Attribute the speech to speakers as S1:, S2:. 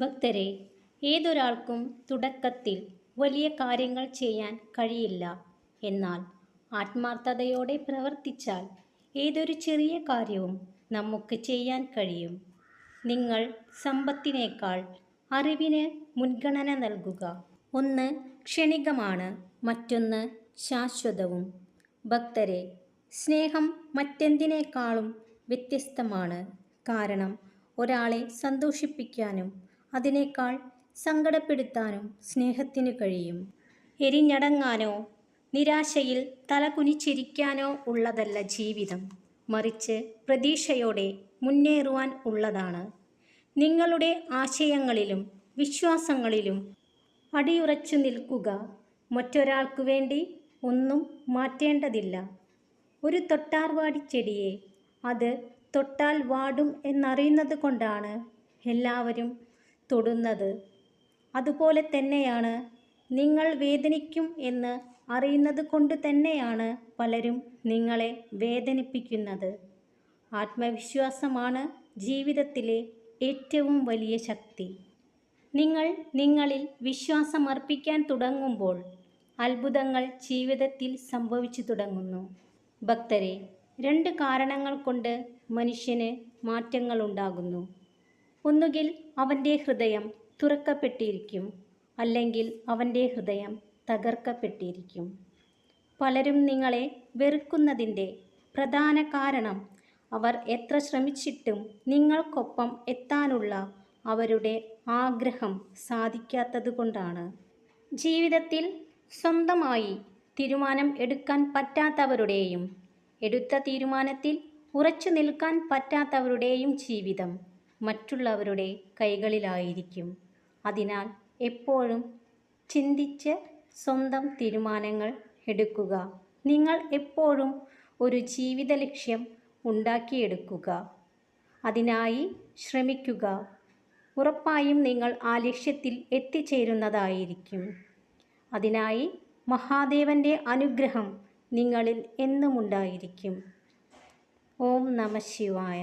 S1: ഭക്തരെ, ഏതൊരാൾക്കും തുടക്കത്തിൽ വലിയ കാര്യങ്ങൾ ചെയ്യാൻ കഴിയില്ല. എന്നാൽ ആത്മാർത്ഥതയോടെ പ്രവർത്തിച്ചാൽ ഏതൊരു ചെറിയ കാര്യവും നമുക്ക് ചെയ്യാൻ കഴിയും. നിങ്ങൾ സമ്പത്തിനേക്കാൾ അറിവിന് മുൻഗണന നൽകുക. ഒന്ന് ക്ഷണികമാണ്, മറ്റൊന്ന് ശാശ്വതവും. ഭക്തരെ, സ്നേഹം മറ്റെന്തിനേക്കാളും വ്യത്യസ്തമാണ്. കാരണം ഒരാളെ സന്തോഷിപ്പിക്കാനും അതിനേക്കാൾ സങ്കടപ്പെടുത്താനും സ്നേഹത്തിനു കഴിയും. എരിഞ്ഞടങ്ങാനോ നിരാശയിൽ തലകുനിച്ചിരിക്കാനോ ഉള്ളതല്ല ജീവിതം, മറിച്ച് പ്രതീക്ഷയോടെ മുന്നേറുവാൻ ഉള്ളതാണ്. നിങ്ങളുടെ ആശയങ്ങളിലും വിശ്വാസങ്ങളിലും അടിയുറച്ചു നിൽക്കുക. മറ്റൊരാൾക്കു വേണ്ടി ഒന്നും മാറ്റേണ്ടതില്ല. ഒരു തൊട്ടാർവാടിച്ചെടിയെ അത് തൊട്ടാൽ വാടും എന്നറിയുന്നത് കൊണ്ടാണ് എല്ലാവരും തൊടുന്നത്. അതുപോലെ തന്നെയാണ് നിങ്ങൾ വേദനിക്കും എന്ന് അറിയുന്നത് കൊണ്ട് തന്നെയാണ് പലരും നിങ്ങളെ വേദനിപ്പിക്കുന്നത്. ആത്മവിശ്വാസമാണ് ജീവിതത്തിലെ ഏറ്റവും വലിയ ശക്തി. നിങ്ങൾ നിങ്ങളിൽ വിശ്വാസമർപ്പിക്കാൻ തുടങ്ങുമ്പോൾ അത്ഭുതങ്ങൾ ജീവിതത്തിൽ സംഭവിച്ചു തുടങ്ങുന്നു. ഭക്തരെ, രണ്ട് കാരണങ്ങൾ കൊണ്ട് മനുഷ്യന് മാറ്റങ്ങളുണ്ടാകുന്നു. ഒന്നുകിൽ അവൻ്റെ ഹൃദയം തുറക്കപ്പെട്ടിരിക്കും, അല്ലെങ്കിൽ അവൻ്റെ ഹൃദയം തകർക്കപ്പെട്ടിരിക്കും. പലരും നിങ്ങളെ വെറുക്കുന്നതിൻ്റെ പ്രധാന കാരണം അവർ എത്ര ശ്രമിച്ചിട്ടും നിങ്ങൾക്കൊപ്പം എത്താനുള്ള അവരുടെ ആഗ്രഹം സാധിക്കാത്തതുകൊണ്ടാണ്. ജീവിതത്തിൽ സ്വന്തമായി തീരുമാനം എടുക്കാൻ പറ്റാത്തവരുടെയും എടുത്ത തീരുമാനത്തിൽ ഉറച്ചു നിൽക്കാൻ പറ്റാത്തവരുടെയും ജീവിതം മറ്റുള്ളവരുടെ കൈകളിലായിരിക്കും. അതിനാൽ എപ്പോഴും ചിന്തിച്ച് സ്വന്തം തീരുമാനങ്ങൾ എടുക്കുക. നിങ്ങൾ എപ്പോഴും ഒരു ജീവിത ലക്ഷ്യം ഉണ്ടാക്കിയെടുക്കുക. അതിനായി ശ്രമിക്കുക. ഉറപ്പായും നിങ്ങൾ ആ ലക്ഷ്യത്തിൽ എത്തിച്ചേരുന്നതായിരിക്കും. അതിനായി മഹാദേവൻ്റെ അനുഗ്രഹം നിങ്ങളിൽ എന്നും ഉണ്ടായിരിക്കും. ഓം നമഃ ശിവായ.